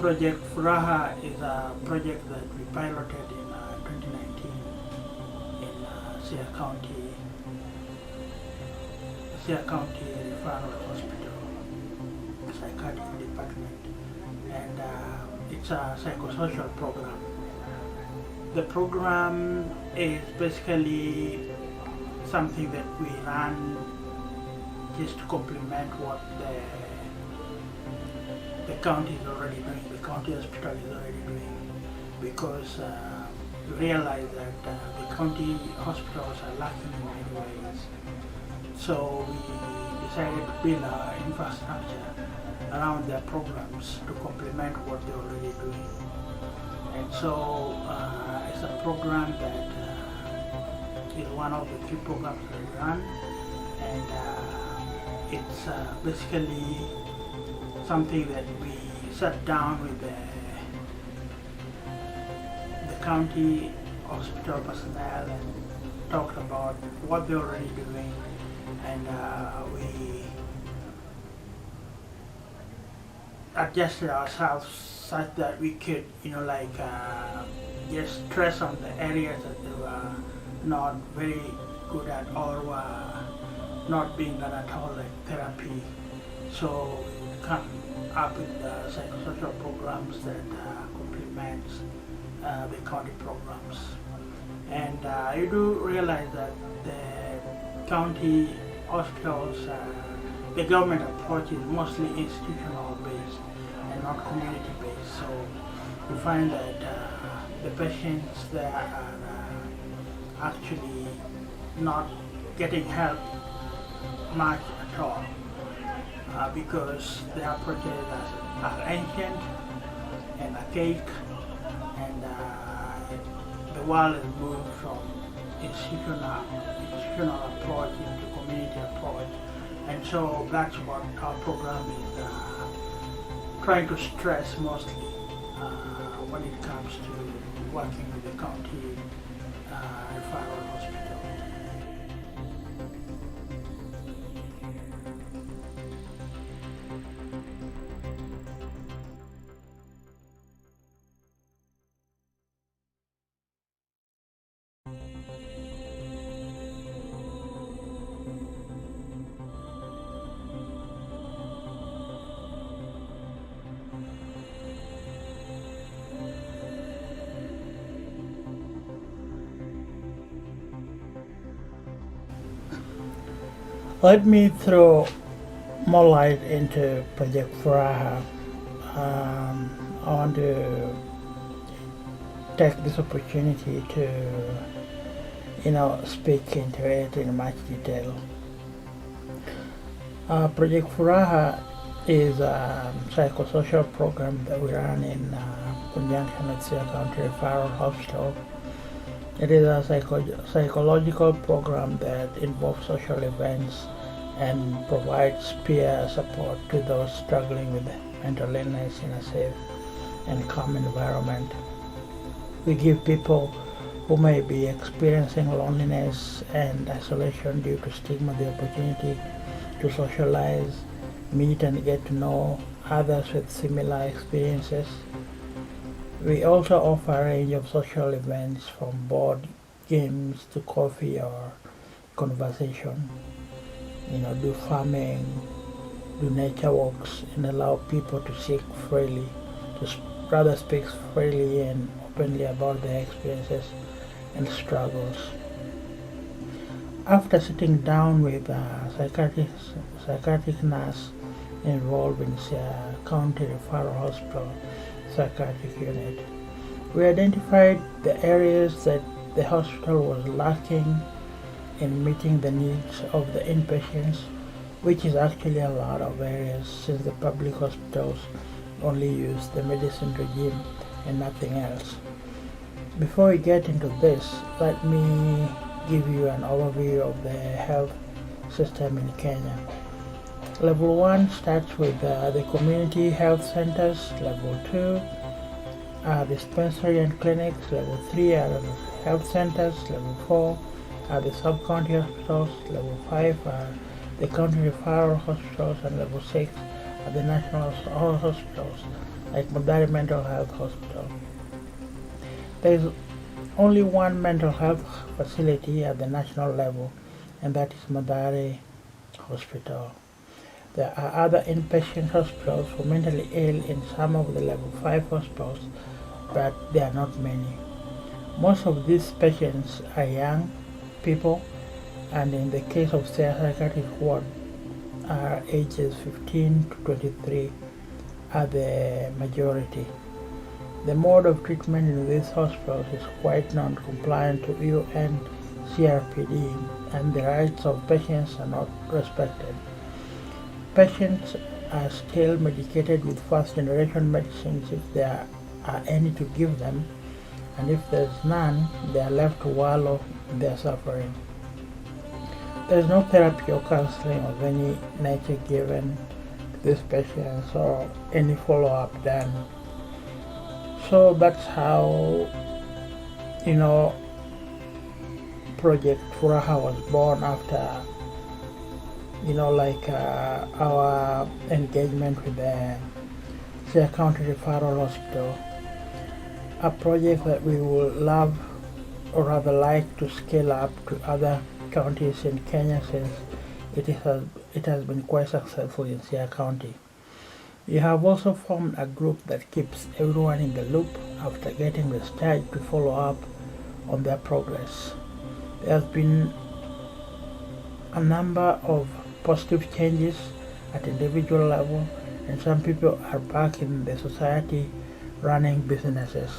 Project Furaha is a project that we piloted in 2019 in Siaya County Referral Hospital, Psychiatric Department, and it's a psychosocial program. The program is basically something that we run just to complement what the county is already doing, the county hospital is already doing, because we realize that the county hospitals are lacking in many ways. So we decided to build our infrastructure around their programs to complement what they're already doing. And so it's a program that is one of the few programs that we run, and it's basically something that we sat down with the county hospital personnel and talked about what they're already doing, and we adjusted ourselves such that we could, just stress on the areas that they were not very good at or were not being done at all, like therapy. So we would come up with psychosocial programs that complements the county programs. And you do realize that the county hospitals, the government approach is mostly institutional based and not community based. So we find that the patients there are actually not getting help much at all, because their approaches are ancient and archaic, and the world has moved from institutional approach into community approach. And so that's what our program is trying to stress mostly when it comes to working with the county referral hospital. Let me throw more light into Project Furaha. I want to take this opportunity to, speak into it in much detail. Project Furaha is a psychosocial program that we run in conjunction with Siaya County Referral Hospital. It is a psychological program that involves social events and provides peer support to those struggling with mental illness in a safe and calm environment. We give people who may be experiencing loneliness and isolation due to stigma the opportunity to socialize, meet and get to know others with similar experiences. We also offer a range of social events from board games to coffee or conversation. Do farming, do nature walks, and allow people to speak freely and openly about their experiences and struggles. After sitting down with a psychiatric nurse involved in Siaya County Referral Hospital Psychiatric Unit, we identified the areas that the hospital was lacking in meeting the needs of the inpatients, which is actually a lot of areas since the public hospitals only use the medicine regime and nothing else. Before we get into this, let me give you an overview of the health system in Kenya. Level 1 starts with the community health centers. Level 2 are dispensary and clinics. Level 3 are health centers. Level 4 are the sub-county hospitals. Level 5 are the county referral hospitals, and level 6 at the national hospitals, like Madari Mental Health Hospital. There is only one mental health facility at the national level, and that is Madari Hospital. There are other inpatient hospitals for mentally ill in some of the level 5 hospitals, but there are not many. Most of these patients are young people, and in the case of psychiatric ward, are ages 15 to 23 are the majority. The mode of treatment in these hospitals is quite non-compliant to UN CRPD, and the rights of patients are not respected. Patients are still medicated with first-generation medicines if there are any to give them, and if there's none, they are left to wallow in their suffering. There is no therapy or counseling of any nature given to these patients or any follow-up done. So that's how, Project Furaha was born after, our engagement with the Siaya County Referral Hospital. A project that we would love or rather like to scale up to other counties in Kenya, since it has been quite successful in Siaya County. We have also formed a group that keeps everyone in the loop after getting discharged to follow up on their progress. There has been a number of positive changes at individual level, and some people are back in the society running businesses.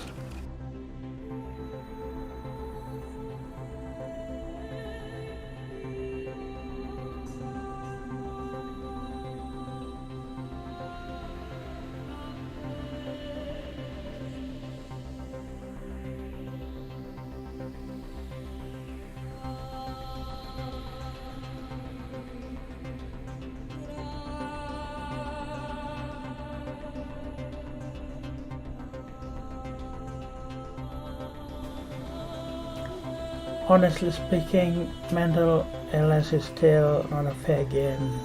Honestly speaking, mental illness is still not a fair game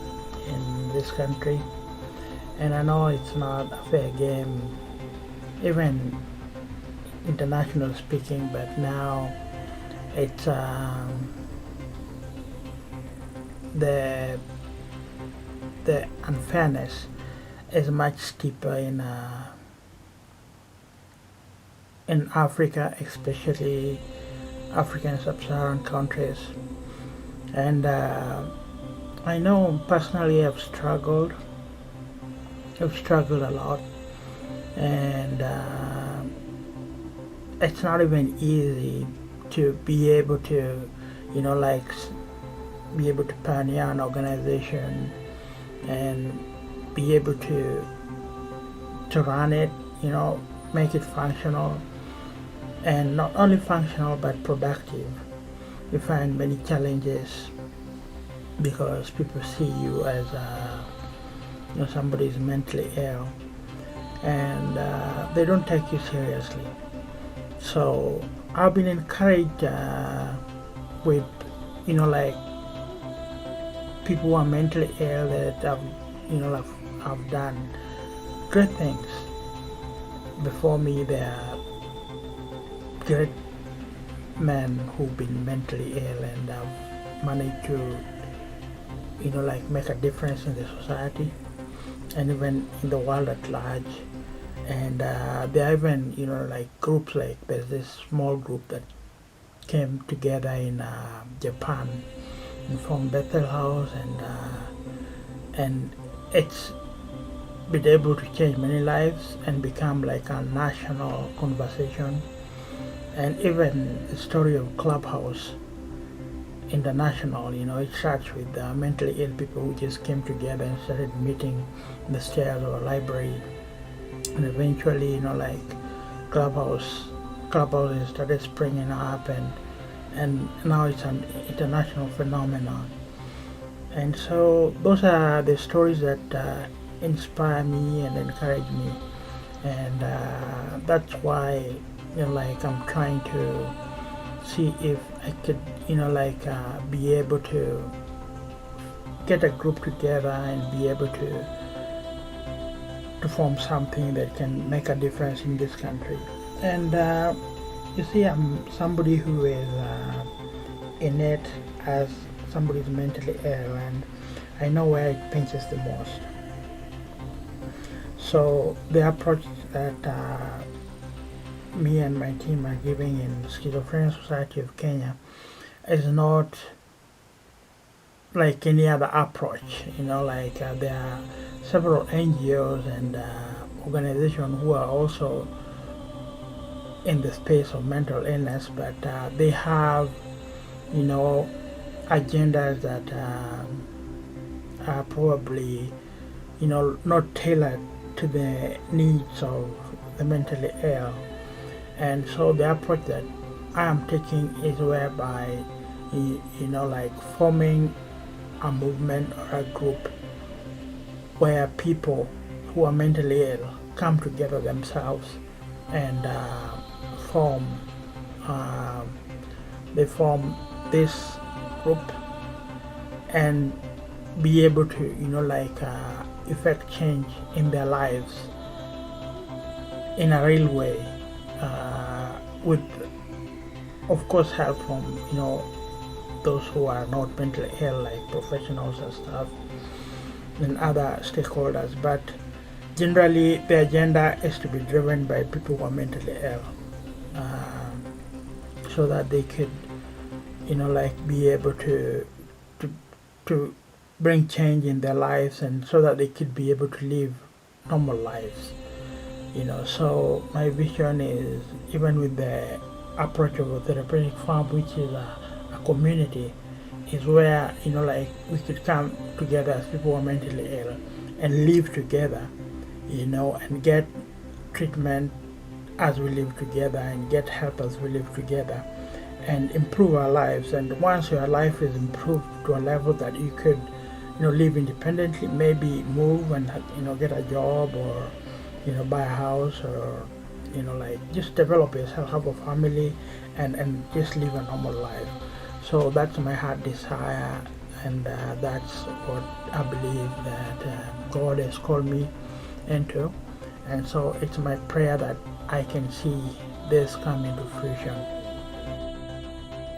in this country, and I know it's not a fair game even international speaking, but now it's the unfairness is much steeper in Africa, especially African sub-Saharan countries. And I know personally I've struggled a lot, and it's not even easy to be able to be able to pioneer an organization and be able to run it, make it functional, and not only functional but productive. You find many challenges because people see you as somebody is mentally ill, and they don't take you seriously. So I've been encouraged with people who are mentally ill that have done great things before me. There are great men who've been mentally ill and have managed to make a difference in the society and even in the world at large. And there are even groups, like there's this small group that came together in Japan and formed Bethel House, and it's been able to change many lives and become like a national conversation. And even the story of Clubhouse International, it starts with mentally ill people who just came together and started meeting in the stairs of a library, and eventually Clubhouse started springing up, and now it's an international phenomenon. And so those are the stories that inspire me and encourage me, and that's why I'm trying to see if I could be able to get a group together and be able to to form something that can make a difference in this country. And you see, I'm somebody who is in it as somebody who's mentally ill, and I know where it pinches the most. So the approach that me and my team are giving in Schizophrenia Society of Kenya is not like any other approach. There are several NGOs and organizations who are also in the space of mental illness, but they have, agendas that are probably, not tailored to the needs of the mentally ill. And so the approach that I am taking is whereby, forming a movement or a group where people who are mentally ill come together themselves and they form this group and be able to effect change in their lives in a real way, with of course help from those who are not mentally ill, like professionals and stuff and other stakeholders. But generally the agenda is to be driven by people who are mentally ill, so that they could be able to bring change in their lives, and so that they could be able to live normal lives. So my vision is, even with the approach of a therapeutic farm, which is a community, is where we could come together as people who are mentally ill and live together, and get treatment as we live together, and get help as we live together, and improve our lives. And once your life is improved to a level that you could live independently, maybe move and get a job, or buy a house, or just develop yourself, have a family, and just live a normal life. So that's my heart desire, and that's what I believe that God has called me into. And so it's my prayer that I can see this come into fruition.